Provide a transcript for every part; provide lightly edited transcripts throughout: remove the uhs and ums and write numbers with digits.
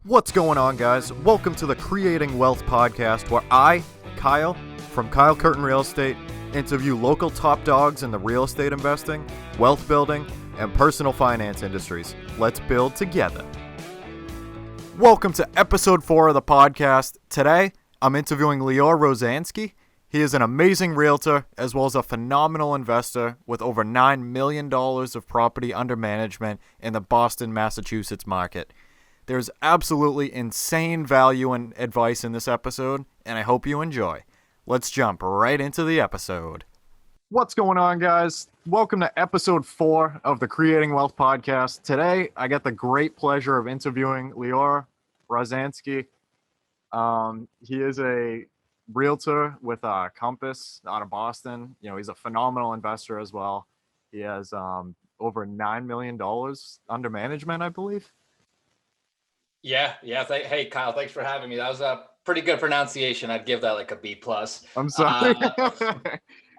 What's going on, guys? Welcome to the Creating Wealth Podcast, where I, Kyle, from Curtin Real Estate, interview local top dogs in the real estate investing, wealth building, and personal finance industries. Let's build together. Welcome to episode 4 of the podcast. Today, I'm interviewing Lior Rozhansky. He is an amazing realtor as well as a phenomenal investor with over $9 million of property under management in the Boston, Massachusetts market. There's absolutely insane value and advice in this episode, and I hope you enjoy. Let's jump right into the episode. What's going on, guys? Welcome to episode 4 of the Creating Wealth Podcast. Today, I get the great pleasure of interviewing Lior Rozhansky. He is a realtor with Compass out of Boston. You know, he's a phenomenal investor as well. He has over $9 million under management, I believe. Yeah. Hey, Kyle, thanks for having me. That was a pretty good pronunciation. I'd give that like a B+. I'm sorry.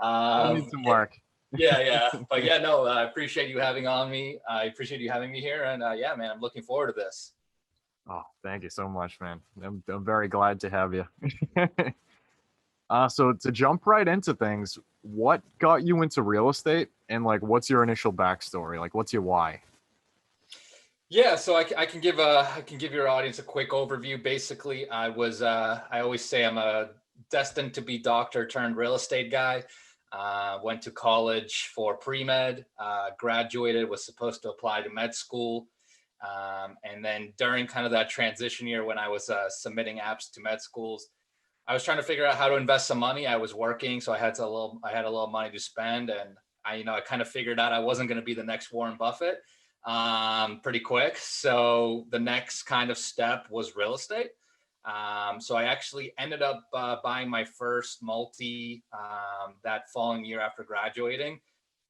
I need some work. Yeah. But yeah, no, I appreciate you having me. I appreciate you having me here. And yeah, man, I'm looking forward to this. Oh, thank you so much, man. I'm very glad to have you. So to jump right into things, what got you into real estate, and like, what's your initial backstory? Like, what's your why? Yeah, so I can give your audience a quick overview. Basically, I always say I'm a destined to be doctor turned real estate guy. Went to college for pre-med, graduated, was supposed to apply to med school. And then during kind of that transition year when I was submitting apps to med schools, I was trying to figure out how to invest some money. I was working, so I had a little money to spend, and I kind of figured out I wasn't going to be the next Warren Buffett pretty quick. So the next kind of step was real estate. So I actually ended up buying my first multi that following year after graduating.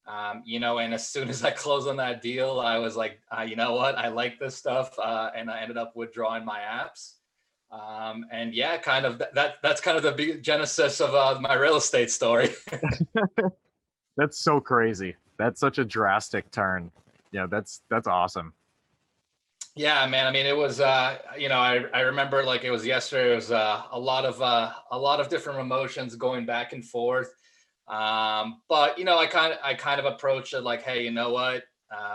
And as soon as I closed on that deal, I was like, you know what, I like this stuff. And I ended up withdrawing my apps. And yeah, kind of that's kind of the big genesis of my real estate story. That's so crazy. That's such a drastic turn. Yeah, that's awesome. Yeah, man. I mean, it was, I remember like it was yesterday. It was a lot of different emotions going back and forth. But I kind of approached it like, hey, you know what?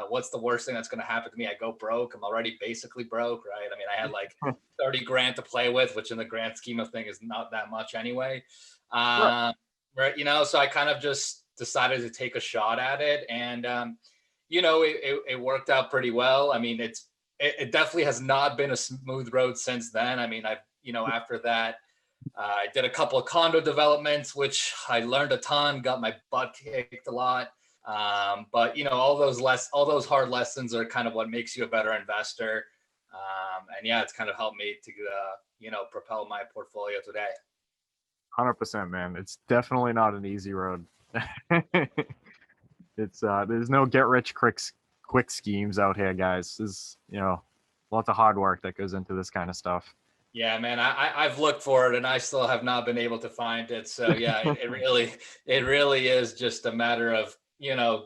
What's the worst thing that's going to happen to me? I go broke. I'm already basically broke, right? I mean, I had like 30 grand to play with, which in the grand scheme of things is not that much anyway. Right. So I kind of just decided to take a shot at it, and it worked out pretty well. I mean, it definitely has not been a smooth road since then. I mean, after that, I did a couple of condo developments, which I learned a ton, got my butt kicked a lot. But all those hard lessons are kind of what makes you a better investor. And yeah, it's kind of helped me to, propel my portfolio today. 100%, man. It's definitely not an easy road. It's there's no get rich quick schemes out here, guys. There's lots of hard work that goes into this kind of stuff. Yeah, man, I've looked for it and I still have not been able to find it. So yeah, it really is just a matter of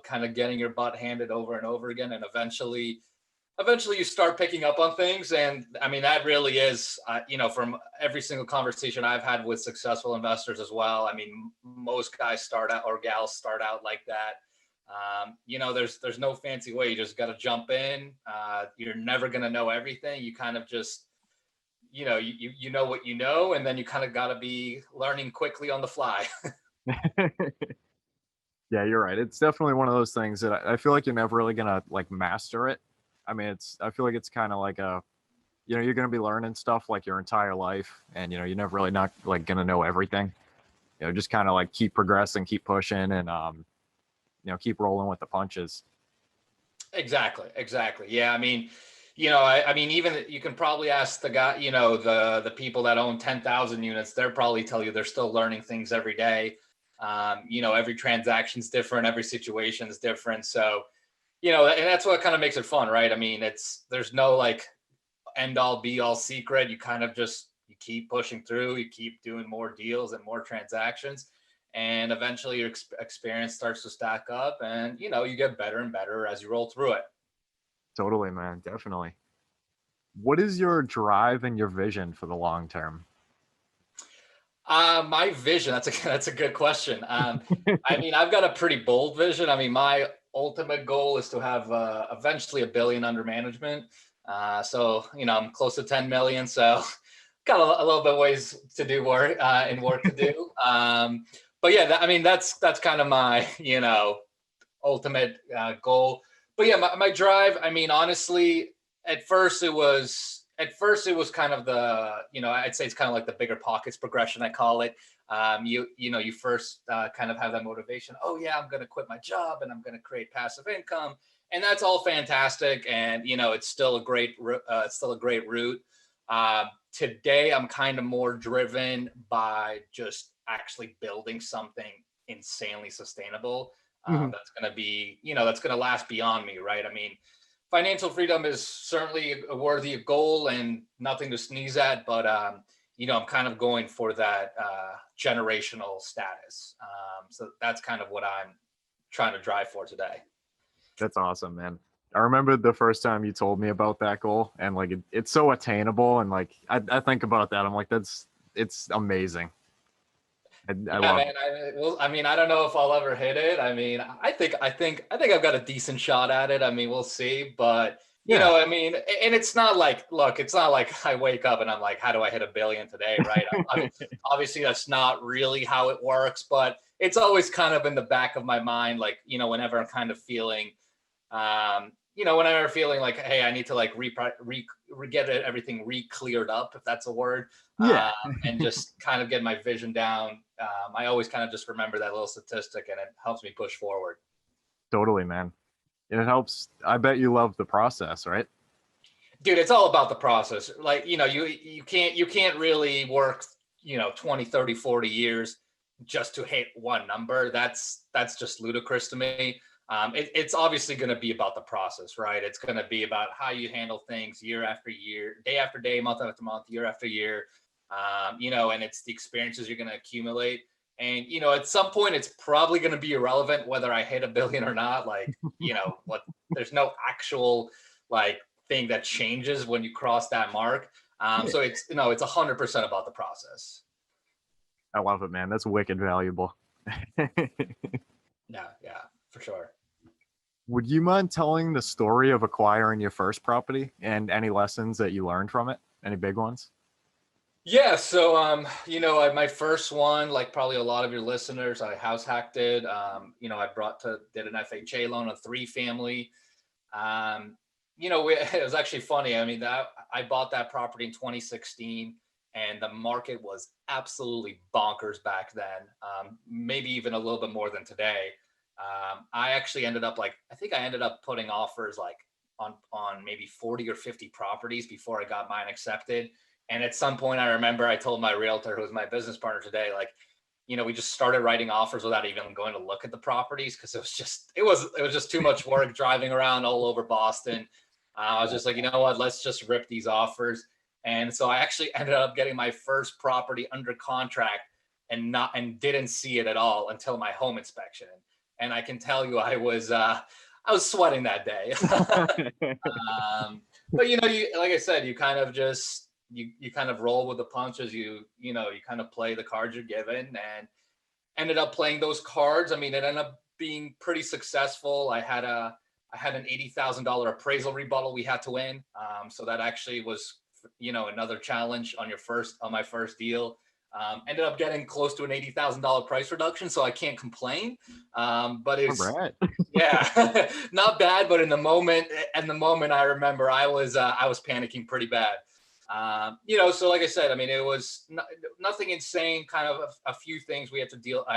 kind of getting your butt handed over and over again, and eventually you start picking up on things. And I mean, that really is from every single conversation I've had with successful investors as well. I mean, most guys start out, or gals start out like that. There's no fancy way. You just got to jump in. You're never going to know everything. You kind of just, you know what you know, and then you kind of got to be learning quickly on the fly. Yeah, you're right. It's definitely one of those things that I feel like you're never really going to like master it. I mean, I feel like it's kind of like you're going to be learning stuff like your entire life, and you're never really not like going to know everything. Just kind of like keep progressing, keep pushing, and keep rolling with the punches. Exactly. Yeah. I mean, even you can probably ask the guy, the people that own 10,000 units, they'll probably tell you they're still learning things every day. Every transaction's different, every situation's different. So, and that's what kind of makes it fun, right? I mean, there's no like end all be all secret. You kind of just, you keep pushing through, you keep doing more deals and more transactions. And eventually your experience starts to stack up, and you get better and better as you roll through it. Totally, man. Definitely. What is your drive and your vision for the long term? My vision, that's a good question. I mean, I've got a pretty bold vision. I mean, my ultimate goal is to have eventually $1 billion under management. So, I'm close to 10 million. So got a little bit ways to do work and work to do. But yeah, I mean, that's kind of my, ultimate goal. But yeah, my drive, I mean, honestly, at first it was kind of the, I'd say it's kind of like the Biggerpockets progression, I call it. You first kind of have that motivation. Oh yeah, I'm going to quit my job and I'm going to create passive income, and that's all fantastic. And it's still a great route. Today, I'm kind of more driven by just actually building something insanely sustainable. Mhm. That's going to be, that's going to last beyond me, right? I mean, financial freedom is certainly a worthy goal and nothing to sneeze at, but I'm kind of going for that generational status. So that's kind of what I'm trying to drive for today. That's awesome, man. I remember the first time you told me about that goal, and like it's so attainable, and like I think about that, I'm like, it's amazing. I Yeah, love man. I mean, I don't know if I'll ever hit it. I mean, I think I've got a decent shot at it. I mean, we'll see. But it. Yeah. I mean, and it's not like, look, it's not like I wake up and I'm like, how do I hit $1 billion today, right? Obviously, that's not really how it works. But it's always kind of in the back of my mind, like whenever I'm kind of feeling, whenever I'm feeling like, hey, I need to like get everything re-cleared up, if that's a word, Yeah, and just kind of get my vision down. I always kind of just remember that little statistic, and it helps me push forward. totally, man. And it helps. I bet you love the process, right? Dude, it's all about the process. Like, you can't really work, 20, 30, 40 years just to hit one number. That's just ludicrous to me. It's obviously going to be about the process, right? It's going to be about how you handle things year after year, day after day, month after month, year after year. And it's the experiences you're going to accumulate. And, at some point, it's probably going to be irrelevant whether I hit $1 billion or not. Like, there's no actual like thing that changes when you cross that mark. So it's 100% about the process. I love it, man. That's wicked valuable. Yeah, for sure. Would you mind telling the story of acquiring your first property and any lessons that you learned from it? Any big ones? Yeah, so my first one, like probably a lot of your listeners, I house hacked it. Did an FHA loan, a 3-family. It was actually funny. I mean, that I bought that property in 2016, and the market was absolutely bonkers back then. Maybe even a little bit more than today. I actually I think I ended up putting offers like on maybe 40 or 50 properties before I got mine accepted. And at some point, I remember I told my realtor, who was my business partner today, like, we just started writing offers without even going to look at the properties, because it was just too much work driving around all over Boston. I was just like, you know what, let's just rip these offers. And so I actually ended up getting my first property under contract and didn't see it at all until my home inspection. And I can tell you, I was sweating that day. But like I said, you kind of just you kind of roll with the punches. You kind of play the cards you're given, and ended up playing those cards. I mean, it ended up being pretty successful. I had an $80,000 appraisal rebuttal we had to win. So that actually was, another challenge on my first deal. Ended up getting close to an $80,000 price reduction, so I can't complain. But All it's right. yeah, not bad. But in the moment, I remember I was panicking pretty bad. So like I said, I mean, it was nothing insane. Kind of a few things I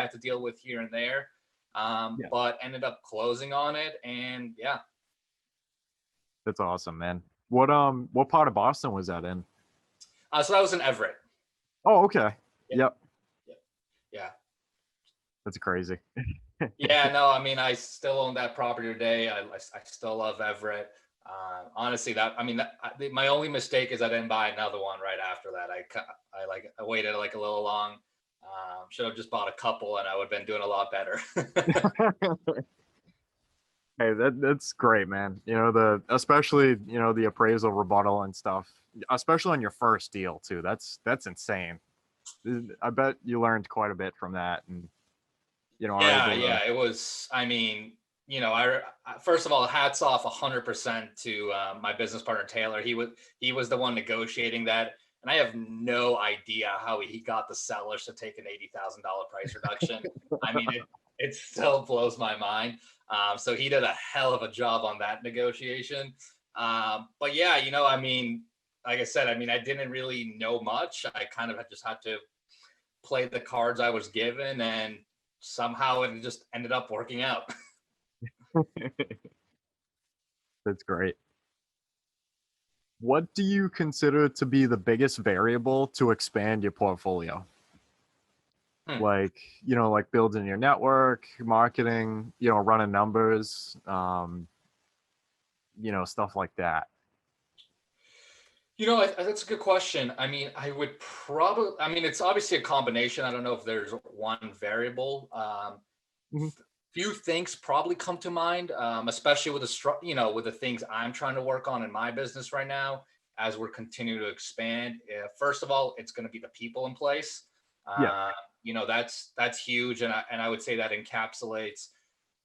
had to deal with here and there, Yeah, but ended up closing on it, and yeah. that's awesome, man. What part of Boston was that in? So that was in Everett. Oh, okay. Yeah, Yep. yeah, yeah. That's crazy. Yeah, no, I mean, I still own that property today. I still love Everett. Honestly, my only mistake is I didn't buy another one right after that. I waited like a little long. Should have just bought a couple, and I would have been doing a lot better. Hey, that's great, man. You know, especially, you know, the appraisal rebuttal and stuff, especially on your first deal too. That's insane. I bet you learned quite a bit from that, and you know, are Yeah, able to. yeah, it was. I mean, first of all, hats off 100% to my business partner Taylor. He was the one negotiating that, and I have no idea how he got the sellers to take an $80,000 price reduction. I mean, it still blows my mind. So he did a hell of a job on that negotiation. But yeah, I mean, like I said, I mean, I didn't really know much. I kind of just had to play the cards I was given, and somehow it just ended up working out. That's great. What do you consider to be the biggest variable to expand your portfolio? Hmm. Like, you know, like building your network, marketing, you know, running numbers, you know, stuff like that. That's a good question. I mean, I mean, it's obviously a combination. I don't know if there's one variable. Mhm. Few things probably come to mind, especially with with the things I'm trying to work on in my business right now as we're continuing to expand. First of all, it's going to be the people in place. Yeah. Uh, that's huge, and I would say that encapsulates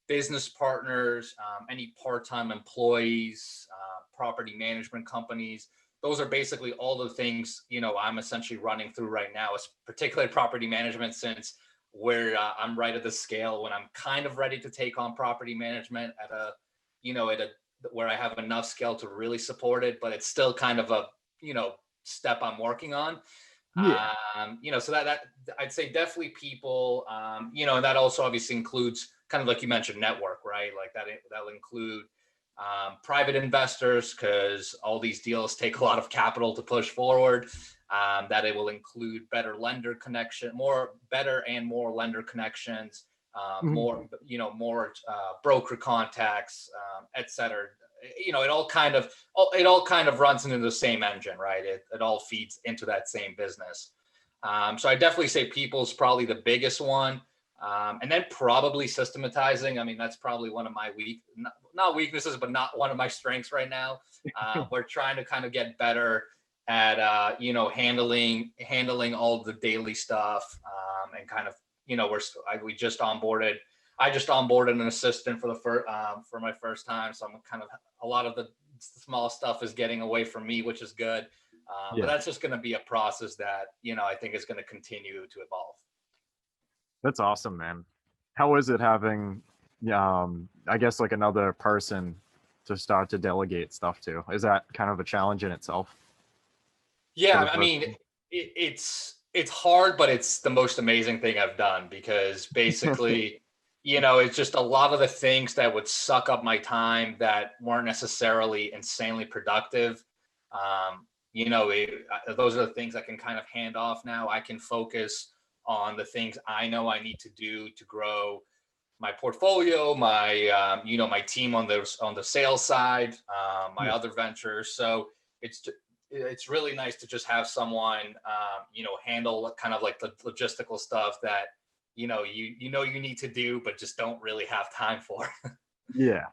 business partners, any part-time employees, property management companies. Those are basically all the things I'm essentially running through right now, particularly property management, since where I'm right at the scale when I'm kind of ready to take on property management at a where I have enough scale to really support it, but it's still kind of a step I'm working on. Yeah. So that I'd say definitely people, and that also obviously includes kind of like you mentioned, network, right? Like that'll include private investors because all these deals take a lot of capital to push forward. That it will include better lender connection, better and more lender connections, Mhm. more broker contacts, et cetera. It all kind of runs into the same engine, right? It all feeds into that same business. So I definitely say people's probably the biggest one. And then probably systematizing. I mean, that's probably one of my not weaknesses, but not one of my strengths right now. We're trying to kind of get better at, handling all the daily stuff, and kind of, we just onboarded. I just onboarded an assistant for my first time, so I'm kind of a lot of the small stuff is getting away from me, which is good. But Yeah. that's just going to be a process that I think is going to continue to evolve. That's awesome, man. How is it having, I guess like another person to start to delegate stuff to? Is that kind of a challenge in itself for Yeah, the I first mean, one? it's hard, but it's the most amazing thing I've done because basically, it's just a lot of the things that would suck up my time that weren't necessarily insanely productive. Those are the things I can kind of hand off now. I can focus on the things I know I need to do to grow my portfolio, my team on the sales side, my Yeah. other ventures. So it's it's really nice to just have someone, handle kind of like the logistical stuff that you need to do, but just don't really have time for. Yeah.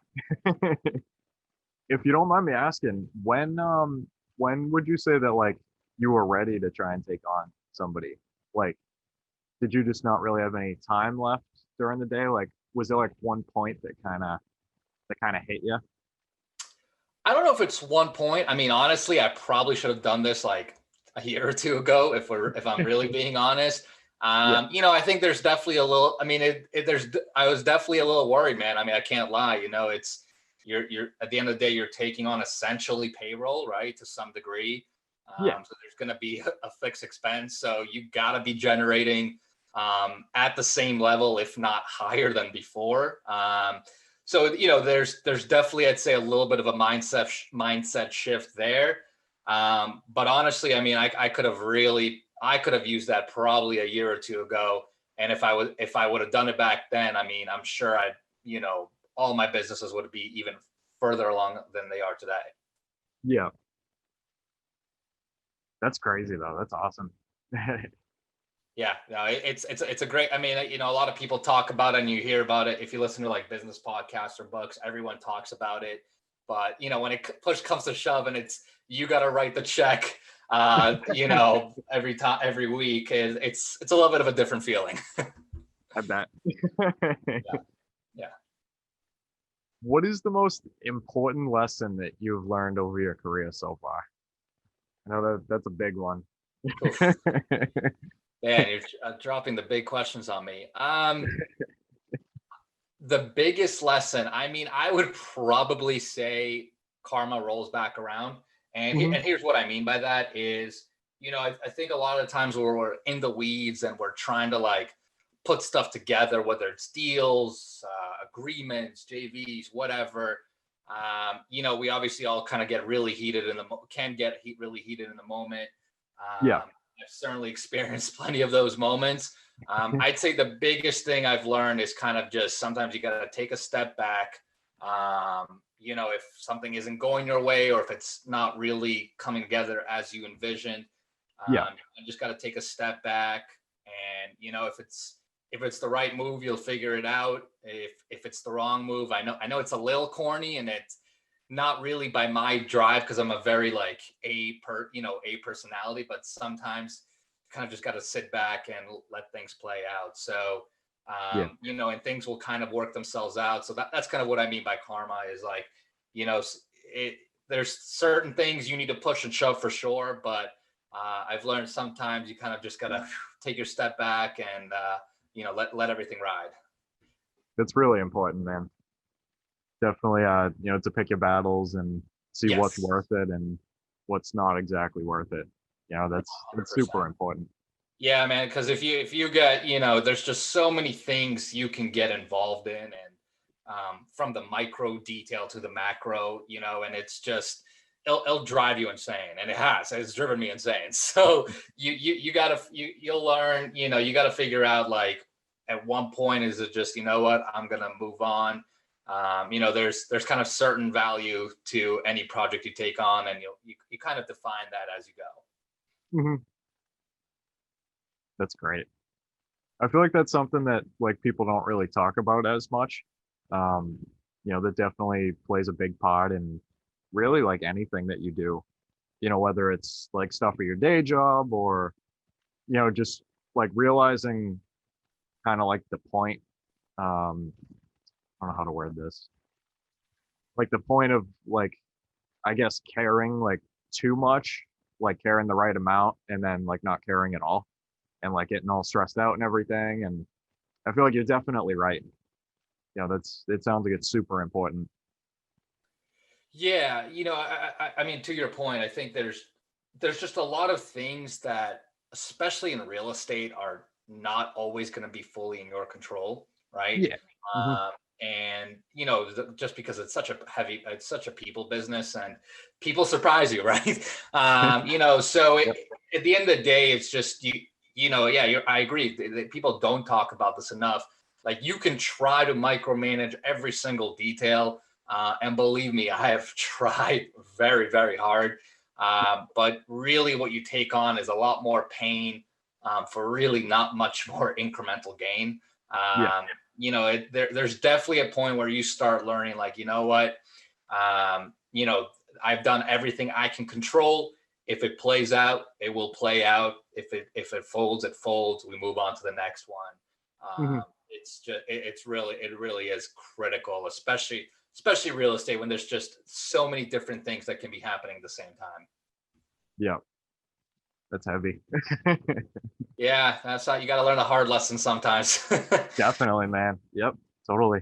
If you don't mind me asking, when would you say that like you were ready to try and take on somebody? Like, did you just not really have any time left during the day? Like, was there like one point that kind of hit you? I don't know if it's one point. I mean, honestly, I probably should have done this like a year or two ago, if I'm really being honest. Yeah. I think there's definitely a little. I mean, I was definitely a little worried, man. I mean, I can't lie. It's you're at the end of the day, you're taking on essentially payroll, right, to some degree. Yeah. So there's going to be a fixed expense, so you got to be generating at the same level, if not higher than before. So there's definitely, I'd say, a little bit of a mindset shift there. But honestly, I mean, I could have used that probably a year or two ago. And if I would have done it back then, I mean, I'm sure all my businesses would be even further along than they are today. Yeah. That's crazy though. That's awesome. Yeah, no, it's a great. I mean, a lot of people talk about it, and you hear about it. If you listen to like business podcasts or books, everyone talks about it. But when push comes to shove, and it's you got to write the check, every time, every week, it's a little bit of a different feeling. I bet. Yeah, yeah. What is the most important lesson that you've learned over your career so far? I know that's a big one. Oof. Man, you're dropping the big questions on me. The biggest lesson, I mean, I would probably say karma rolls back around. And, Mhm. and here's what I mean by that is, I think a lot of times where we're in the weeds and we're trying to like put stuff together, whether it's deals, agreements, JVs, whatever. We obviously all kind of get really heated really heated in the moment. Yeah. I've certainly experienced plenty of those moments. I'd say the biggest thing I've learned is kind of just sometimes you got to take a step back. If something isn't going your way or if it's not really coming together as you envisioned, Yeah. you just got to take a step back. And if it's the right move, you'll figure it out. If it's the wrong move, I know it's a little corny and it's not really by my drive because I'm a very like a personality, but sometimes kind of just got to sit back and let things play out. So, Yeah. and things will kind of work themselves out. So that's kind of what I mean by karma is like, you know, it, there's certain things you need to push and shove for sure. But I've learned sometimes you kind of just got to take your step back and, let everything ride. That's really important, man. Definitely, to pick your battles and see what's Yes. worth it and what's not exactly worth it. That's 100%. super important. Yeah, man. Because if you get, there's just so many things you can get involved in, and from the micro detail to the macro, and it's just it'll drive you insane, and it's driven me insane. So you'll learn, you got to figure out like at one point is it just what I'm gonna move on. There's kind of certain value to any project you take on, and you kind of define that as you go. Hmm. That's great. I feel like that's something that like people don't really talk about as much. Um, that definitely plays a big part in really like anything that you do. Whether it's like stuff for your day job or just like realizing kind of like the point. I don't know how to word this. Like the point of like I guess caring like too much, like caring the right amount, and then like not caring at all, and like getting all stressed out and everything. And I feel like you're definitely right. It sounds like it's super important. Yeah, I mean, to your point, I think there's just a lot of things that, especially in real estate, are not always going to be fully in your control, right? Yeah. Hmm. And just because it's such a people business, and people surprise you, right? So Yep. at the end of the day, it's just yeah, I agree. People don't talk about this enough. Like you can try to micromanage every single detail and believe me, I have tried very, very hard. But really, what you take on is a lot more pain for really not much more incremental gain. Yeah. There's definitely a point where you start learning, like, you know what? Um, you know, I've done everything I can control. If it plays out, it will play out. If it folds, it folds. We move on to the next one. Hmm. It really is critical, especially real estate when there's just so many different things that can be happening at the same time. Yeah. That's heavy. Yeah, that's how you got to learn a hard lesson sometimes. Definitely, man. Yep. Totally.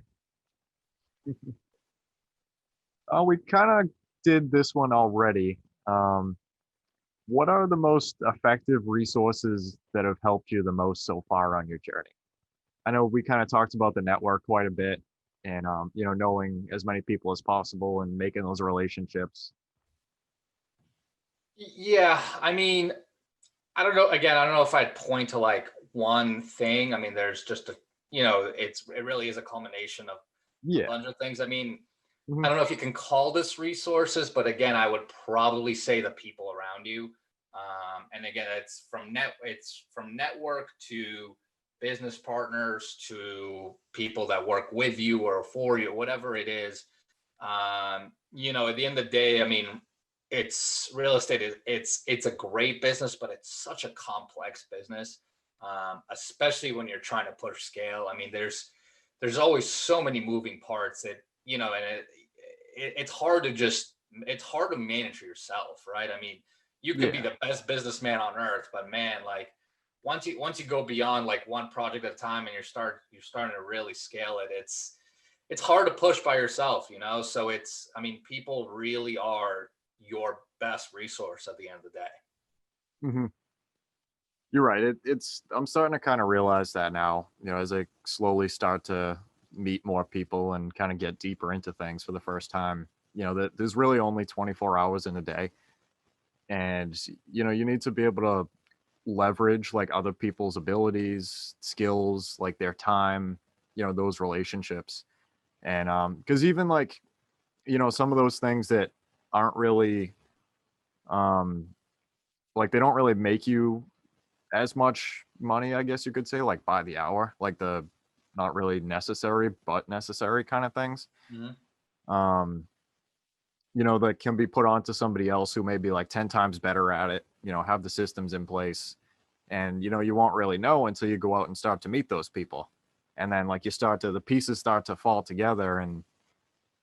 We kind of did this one already. Um, what are the most effective resources that have helped you the most so far on your journey? I know we kind of talked about the network quite a bit and, knowing as many people as possible and making those relationships. Yeah, I mean, I don't know. Again, I don't know if I'd point to like one thing. I mean, there's just it really is a culmination of a Yeah. bunch of things. I mean, I Hmm. don't know if you can call this resources, but again, I would probably say the people around you. And again, it's from network to business partners to people that work with you or for you, whatever it is. At the end of the day, I mean, it's real estate. It's a great business, but it's such a complex business, especially when you're trying to push scale. I mean, there's always so many moving parts that, and it's hard to manage yourself, right? I mean, you could be the best businessman on earth, but man, like once you go beyond like one project at a time and you're starting to really scale it, it's hard to push by yourself, So people really are your best resource at the end of the day. Mm-hmm. You're right. I'm starting to kind of realize that now, as I slowly start to meet more people and kind of get deeper into things for the first time, that there's really only 24 hours in a day. And, you need to be able to leverage like other people's abilities, skills, like their time, those relationships. And because even like, some of those things that aren't really like they don't really make you as much money, I guess you could say, like by the hour, like the not really necessary but necessary kind of things. Mm-hmm. That can be put onto somebody else who may be like 10 times better at it, have the systems in place. And, you won't really know until you go out and start to meet those people. And then like the pieces start to fall together, and,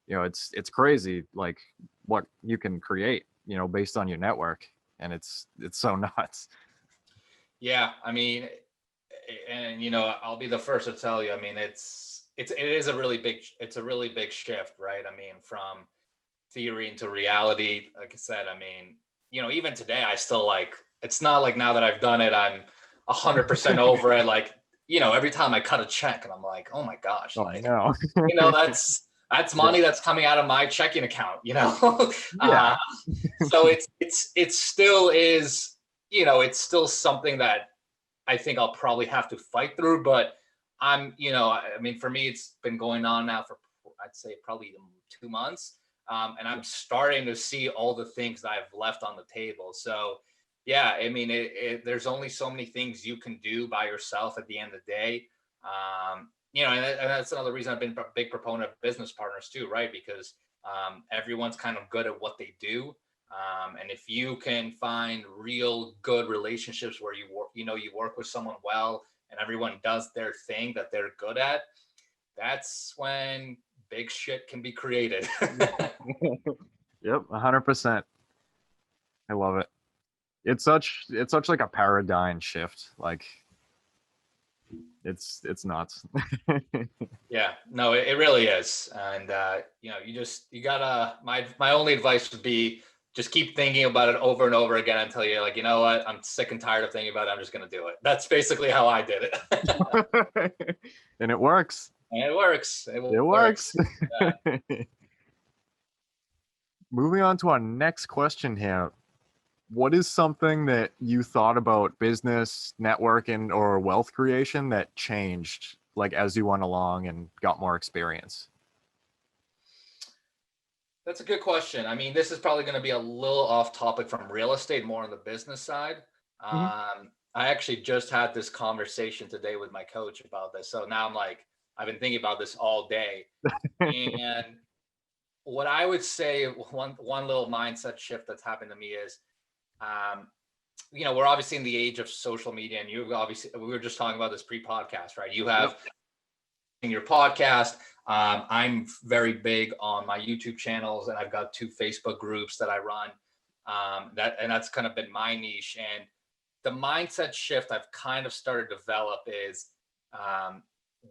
it's crazy, like what you can create, based on your network. And it's so nuts. Yeah. I mean, and I'll be the first to tell you, I mean, it is a really big shift, right? I mean, from theory into reality. Like I said, I mean, even today I still like, it's not like now that I've done it, I'm 100% over it. Like, every time I cut a check and I'm like, oh my gosh, like, no. that's money that's coming out of my checking account, Yeah. So it still is, it's still something that I think I'll probably have to fight through, but I mean, for me, it's been going on now for, I'd say probably 2 months. And I'm starting to see all the things that I've left on the table. So yeah, I mean, there's only so many things you can do by yourself at the end of the day. And that's another reason I've been a big proponent of business partners too, right? Because everyone's kind of good at what they do. And if you can find real good relationships where you work with someone well and everyone does their thing that they're good at, that's when big shit can be created. Yep, 100%. I love it. It's such like a paradigm shift. Like it's nuts. Yeah, no, it really is. And you gotta, my only advice would be just keep thinking about it over and over again until you're like, you know what, I'm sick and tired of thinking about it. I'm just gonna do it. That's basically how I did it. And it works. And it works. It works. Yeah. Moving on to our next question here. What is something that you thought about business, networking, or wealth creation that changed like as you went along and got more experience? That's a good question. I mean, this is probably going to be a little off topic from real estate, more on the business side. Mm-hmm. I actually just had this conversation today with my coach about this. So now I'm like, I've been thinking about this all day. And what I would say, one little mindset shift that's happened to me is, we're obviously in the age of social media, and we were just talking about this pre-podcast, right? You have in your podcast. I'm very big on my YouTube channels, and I've got 2 Facebook groups that I run. That's kind of been my niche. And the mindset shift I've kind of started to develop is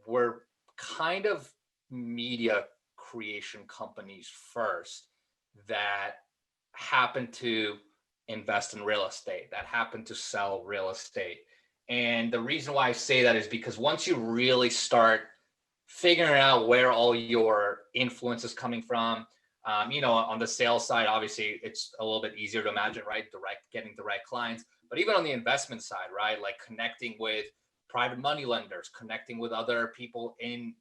we're kind of media creation companies first that happen to invest in real estate, that happen to sell real estate. And the reason why I say that is because once you really start figuring out where all your influence is coming from, on the sales side, obviously it's a little bit easier to imagine, right? Getting direct clients, but even on the investment side, right? Like connecting with private money lenders, connecting with other people in,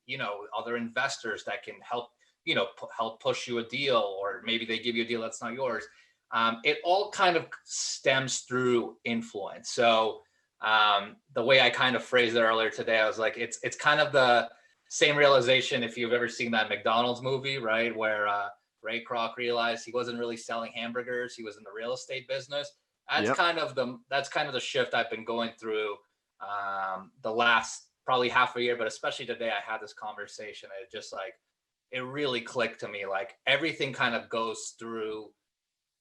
other investors that can help, help push you a deal, or maybe they give you a deal that's not yours. It all kind of stems through influence. So the way I kind of phrased it earlier today, I was like, it's kind of the same realization if you've ever seen that McDonald's movie, right? Where Ray Kroc realized he wasn't really selling hamburgers, he was in the real estate business. Yep. That's kind of the shift I've been going through the last probably half a year, but especially today I had this conversation. It just like, it really clicked to me. Like everything kind of goes through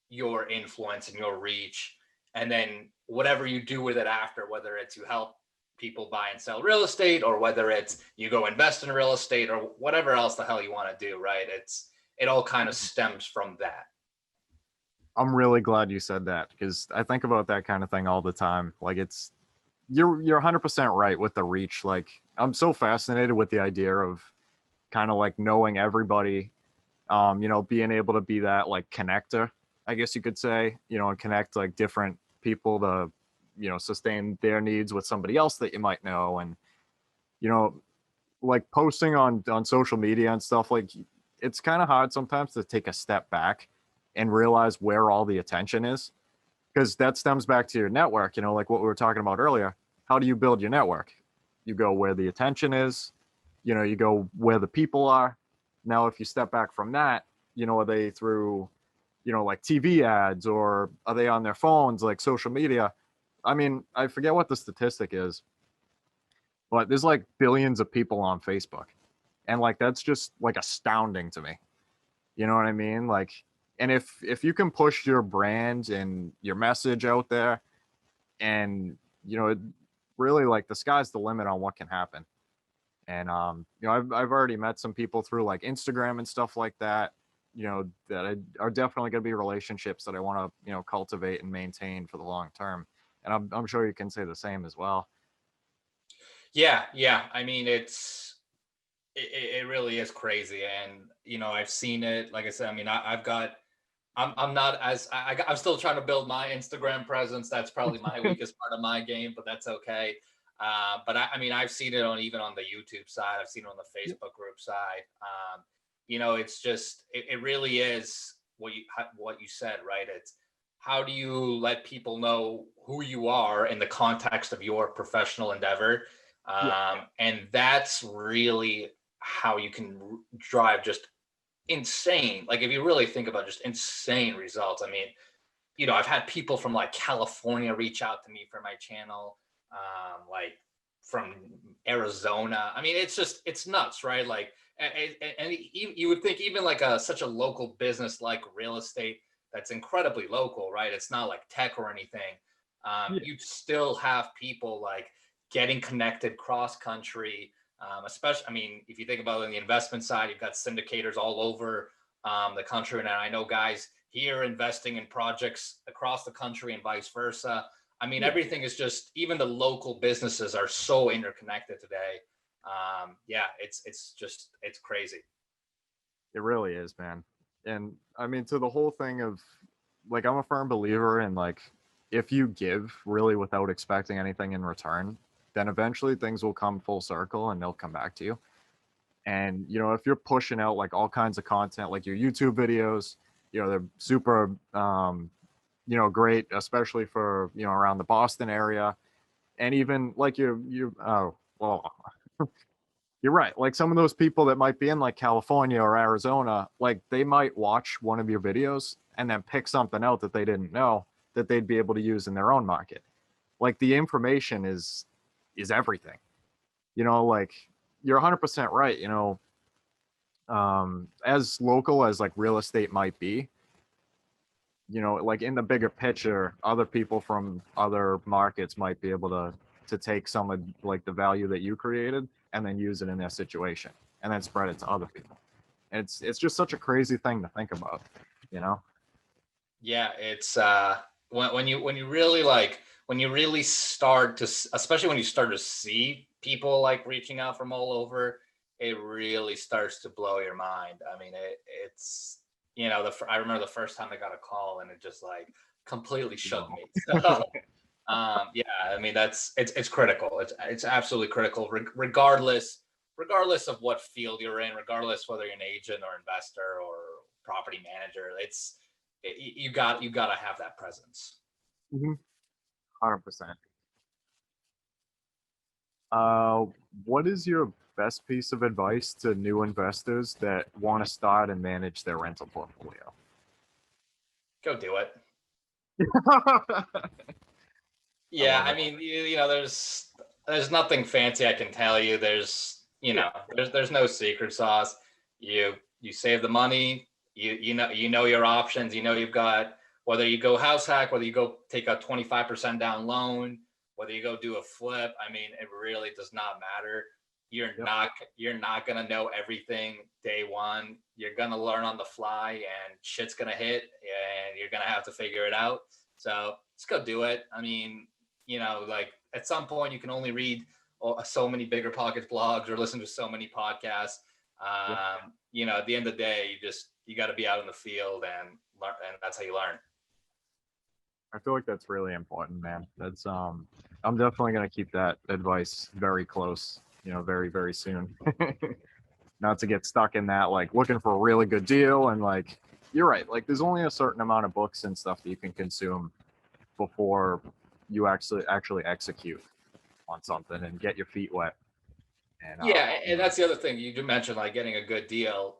your influence and your reach. And then whatever you do with it after, whether it's you help people buy and sell real estate, or whether it's you go invest in real estate, or whatever else the hell you want to do, right? It all kind of stems from that. I'm really glad you said that, because I think about that kind of thing all the time. Like you're 100% right with the reach. Like I'm so fascinated with the idea of kind of like knowing everybody, being able to be that like connector, I guess you could say, and connect like different people to, sustain their needs with somebody else that you might know. And, like posting on social media and stuff, like it's kind of hard sometimes to take a step back and realize where all the attention is, because that stems back to your network, like what we were talking about earlier. How do you build your network? You go where the attention is, you go where the people are. Now, if you step back from that, are they through, like TV ads, or are they on their phones, like social media? I mean, I forget what the statistic is, but there's like billions of people on Facebook. And like, that's just like astounding to me. You know what I mean? Like, and if you can push your brand and your message out there, and, it really, like, the sky's the limit on what can happen. And I've already met some people through like Instagram and stuff like that, that are definitely going to be relationships that I want to, cultivate and maintain for the long term. And I'm sure you can say the same as well. Yeah. I mean, it really is crazy. And, I've seen it, like I said, I mean, I'm not as, I'm still trying to build my Instagram presence. That's probably my weakest part of my game, but that's okay. But I mean, I've seen it even on the YouTube side. I've seen it on the Facebook group side. It's just, it really is what you said, right? It's how do you let people know who you are in the context of your professional endeavor? And that's really how you can drive just insane. Like if you really think about just insane results. I mean, I've had people from like California reach out to me for my channel, like from Arizona. I mean, it's nuts, right? Like, and you would think even like such a local business like real estate that's incredibly local, right? It's not like tech or anything. You still have people like getting connected cross country, especially, I mean, if you think about it on the investment side, you've got syndicators all over the country. And I know guys here investing in projects across the country and vice versa. I mean, everything is just, even the local businesses are so interconnected today. It's crazy. It really is, man. And I mean, to the whole thing of like, I'm a firm believer in like, if you give really without expecting anything in return, then eventually things will come full circle and they'll come back to you. And, if you're pushing out like all kinds of content, like your YouTube videos, they're super, great, especially for, around the Boston area. And even like oh, well, you're right. Like some of those people that might be in like California or Arizona, like they might watch one of your videos and then pick something out that they didn't know that they'd be able to use in their own market. Like the information is everything. Like you're 100% right. As local as like real estate might be, like in the bigger picture, other people from other markets might be able to take some of like the value that you created and then use it in their situation and then spread it to other people. And it's just such a crazy thing to think about, Yeah, it's when you really like, when you really start to, especially when you start to see people like reaching out from all over, it really starts to blow your mind. I mean, it's I remember the first time I got a call and it just like completely shook me. So, I mean, it's critical. It's absolutely critical, regardless of what field you're in, regardless whether you're an agent or investor or property manager. you got to have that presence. 100%. What is your best piece of advice to new investors that want to start and manage their rental portfolio? Go do it. I Yeah, love I it. mean, there's nothing fancy I can tell you. There's no secret sauce. You save the money. You know your options. You know you've got, whether you go house hack, whether you go take a 25% down loan, whether you go do a flip. I mean, it really does not matter. You're not gonna know everything day one. You're gonna learn on the fly, and shit's gonna hit, and you're gonna have to figure it out. So just go do it. I mean, like at some point you can only read so many Biggerpockets blogs or listen to so many podcasts. At the end of the day, you got to be out in the field and learn, and that's how you learn. I feel like that's really important, man. That's I'm definitely gonna keep that advice very close, very, very soon. Not to get stuck in that, like looking for a really good deal. And like, you're right, like there's only a certain amount of books and stuff that you can consume before you actually execute on something and get your feet wet. And And that's the other thing you mentioned, like getting a good deal.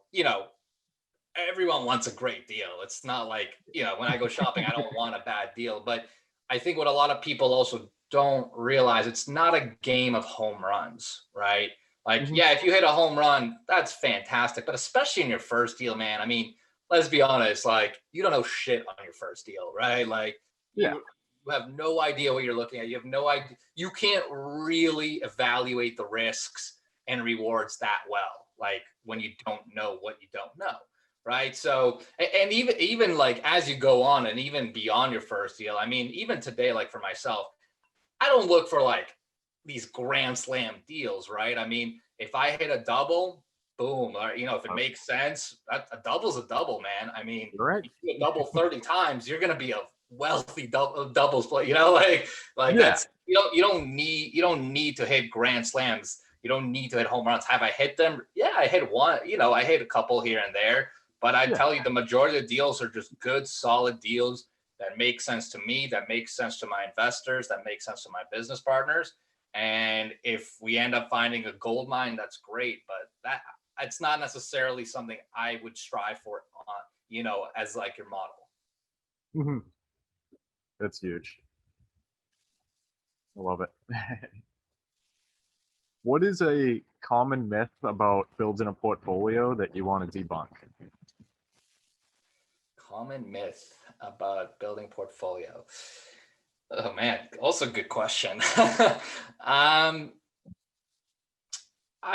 Everyone wants a great deal. It's not like, when I go shopping, I don't want a bad deal. But I think what a lot of people also don't realize, it's not a game of home runs, right? Like, yeah, if you hit a home run, that's fantastic. But especially in your first deal, man, I mean, let's be honest, like you don't know shit on your first deal, right? Like you have no idea what you're looking at. You have no idea. You can't really evaluate the risks and rewards that well, like when you don't know what you don't know. Right. So, and even like as you go on and even beyond your first deal, I mean, even today, like for myself, I don't look for like these grand slam deals. Right. I mean, if I hit a double, boom, or, if it makes sense, a double's a double, man. I mean, right. if you do a double 30 times, you're going to be a wealthy doubles player, that's, you don't need to hit grand slams. You don't need to hit home runs. Have I hit them? Yeah, I hit one, I hit a couple here and there. But I tell you, the majority of the deals are just good, solid deals that make sense to me, that make sense to my investors, that make sense to my business partners. And if we end up finding a gold mine, that's great. But it's not necessarily something I would strive for on, as like your model. That's huge. I love it. What is a common myth about building a portfolio that you want to debunk? Common myth about building portfolio. Oh man, also good question. I'd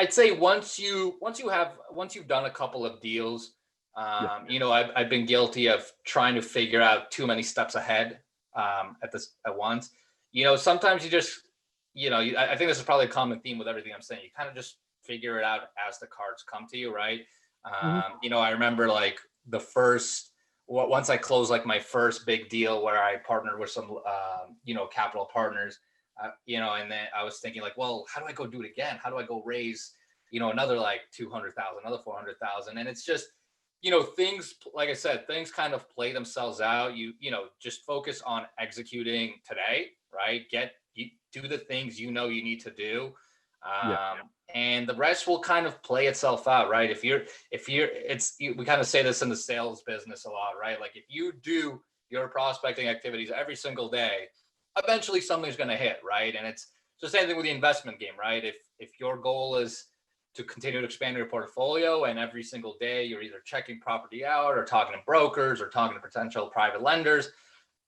say once you've done a couple of deals, I've been guilty of trying to figure out too many steps ahead at once. Sometimes you just, I think this is probably a common theme with everything I'm saying. You kind of just figure it out as the cards come to you, right? I remember like once I closed like my first big deal where I partnered with some, capital partners, and then I was thinking like, well, how do I go do it again? How do I go raise, another like 200,000, another 400,000? And it's just, things, like I said, things kind of play themselves out. You just focus on executing today, right? Do the things you need to do. And the rest will kind of play itself out, right? We kind of say this in the sales business a lot, right? Like if you do your prospecting activities every single day, eventually something's going to hit, right? And it's the same thing with the investment game, right? If your goal is to continue to expand your portfolio and every single day you're either checking property out or talking to brokers or talking to potential private lenders,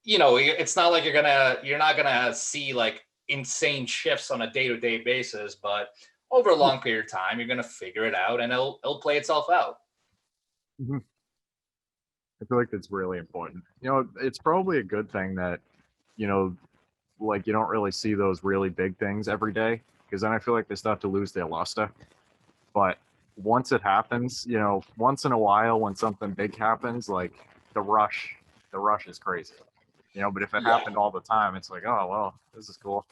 it's not like you're not gonna see like insane shifts on a day-to-day basis, but over a long period of time, you're going to figure it out and it'll play itself out. I feel like that's really important. It's probably a good thing that, like you don't really see those really big things every day, because then I feel like they start to lose their luster. But once it happens, once in a while when something big happens, like the rush is crazy. But if it happened all the time, it's like, oh, well, this is cool.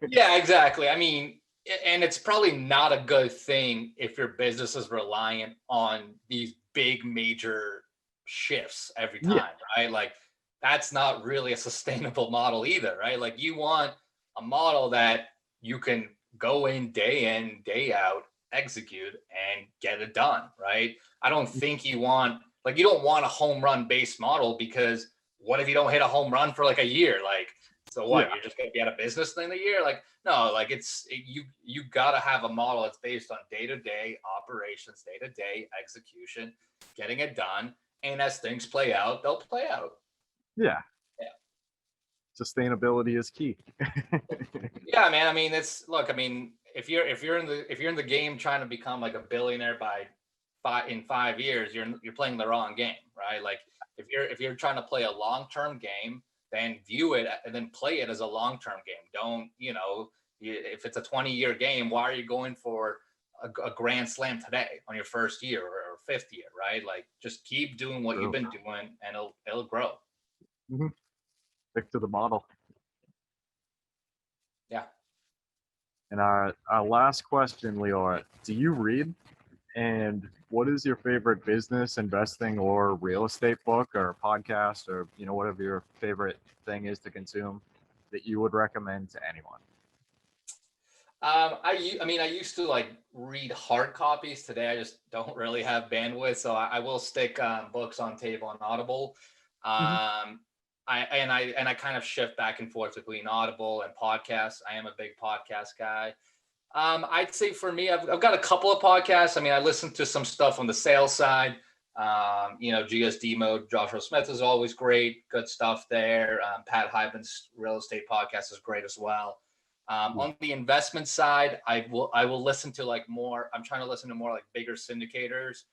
Yeah, exactly. I mean, and it's probably not a good thing if your business is reliant on these big major shifts every Yeah. time, right? Like that's not really a sustainable model either, right? Like you want a model that you can go in, day out, execute and get it done, right? I don't think you want, like, you don't want a home run based model, because what if you don't hit a home run for like a year? Like, so what? Yeah. You're just gonna be out of business in a year? Like, no, like you gotta have a model that's based on day-to-day operations, day-to-day execution, getting it done. And as things play out, they'll play out. Yeah. Yeah. Sustainability is key. Yeah, man. I mean, look, I mean, if you're in the game trying to become like a billionaire in 5 years, you're playing the wrong game, right? Like if you're trying to play a long-term game, then view it and then play it as a long-term game. Don't, if it's a 20-year game, why are you going for a grand slam today on your first year or fifth year, right? Like just keep doing what you've been doing and it'll grow. Mm-hmm. Stick to the model. Yeah. And our last question, Lior, do you read? And what is your favorite business, investing, or real estate book or podcast, or whatever your favorite thing is to consume that you would recommend to anyone? I used to like read hard copies. Today, I just don't really have bandwidth, so I will stick books on table and Audible. I kind of shift back and forth between Audible and podcasts. I am a big podcast guy. I'd say for me, I've got a couple of podcasts. I mean, I listen to some stuff on the sales side. GSD Mode, Joshua Smith is always great. Good stuff there. Pat Hyben's real estate podcast is great as well. On the investment side, I will listen to I'm trying to listen to more like bigger syndicators.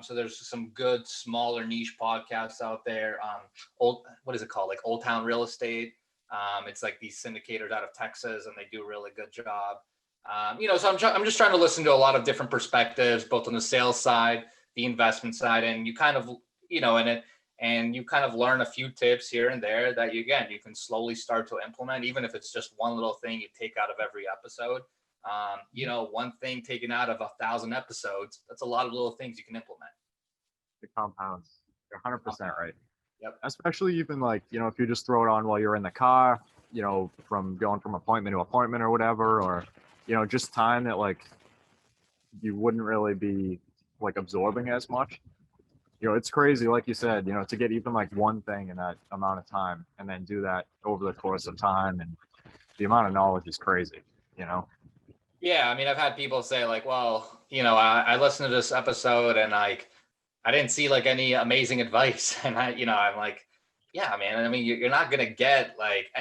So there's some good smaller niche podcasts out there. What is it called? Like Old Town Real Estate. It's like these syndicators out of Texas, and they do a really good job. So I'm just trying to listen to a lot of different perspectives, both on the sales side, the investment side, and you kind of, and you kind of learn a few tips here and there that you can slowly start to implement, even if it's just one little thing you take out of every episode. One thing taken out of 1,000 episodes, that's a lot of little things you can implement. It compounds. You're 100% right. Yep. Especially even if you just throw it on while you're in the car, from going from appointment to appointment or whatever, or, just time that you wouldn't really be absorbing as much. It's crazy, like you said, to get even one thing in that amount of time and then do that over the course of time, and the amount of knowledge is crazy, Yeah, I mean, I've had people say well, I listened to this episode and I didn't see any amazing advice, and I'm like, yeah, man. I mean, you're not gonna get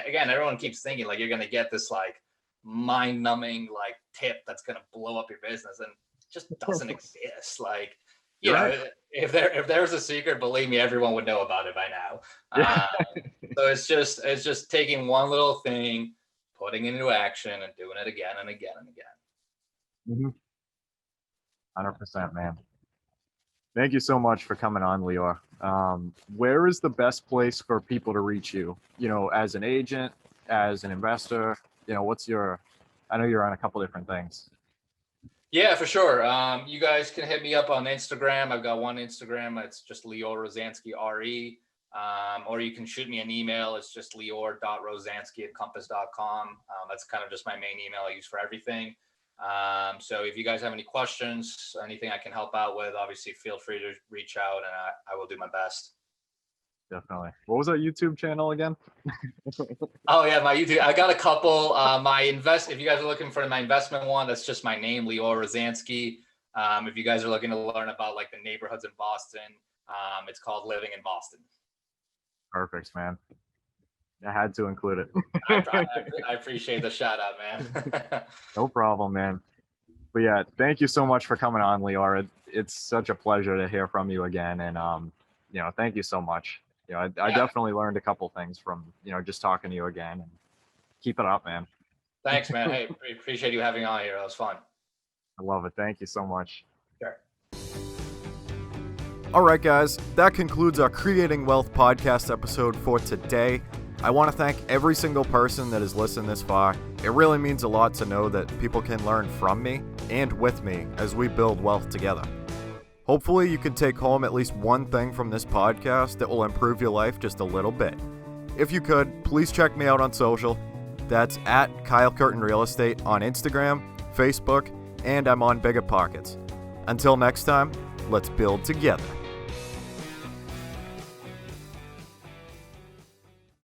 again, everyone keeps thinking you're gonna get this mind-numbing tip that's gonna blow up your business, and it just doesn't exist. If there was a secret, believe me, everyone would know about it by now. So it's just taking one little thing, putting it into action, and doing it again and again and again. 100%, man. Thank you so much for coming on, Lior. Where is the best place for people to reach you? As an agent, as an investor, I know you're on a couple different things. Yeah, for sure. You guys can hit me up on Instagram. I've got one Instagram. It's just Lior Rozhansky, RE. Or you can shoot me an email. It's just lior.rozhansky@compass.com. That's kind of just my main email I use for everything. So if you guys have any questions, anything I can help out with, obviously feel free to reach out, and I will do my best. Definitely. What was that YouTube channel again? Oh yeah, my YouTube. I got a couple. If you guys are looking for my investment one, that's just my name, Lior Rozhansky. If you guys are looking to learn about the neighborhoods in Boston, it's called Living in Boston. Perfect, man. I had to include it. I appreciate the shout out, man. No problem, man. But yeah, thank you so much for coming on, Lior. It's such a pleasure to hear from you again, and thank you so much. I definitely learned a couple things from just talking to you again. And keep it up, man. Thanks, man. Hey, appreciate you having me on here. That was fun. I love it. Thank you so much. Sure. All right, guys, that concludes our Creating Wealth podcast episode for today. I want to thank every single person that has listened this far. It really means a lot to know that people can learn from me and with me as we build wealth together. Hopefully you can take home at least one thing from this podcast that will improve your life just a little bit. If you could, please check me out on social. That's at Kyle Curtin Real Estate on Instagram, Facebook, and I'm on Biggerpockets. Until next time, let's build together.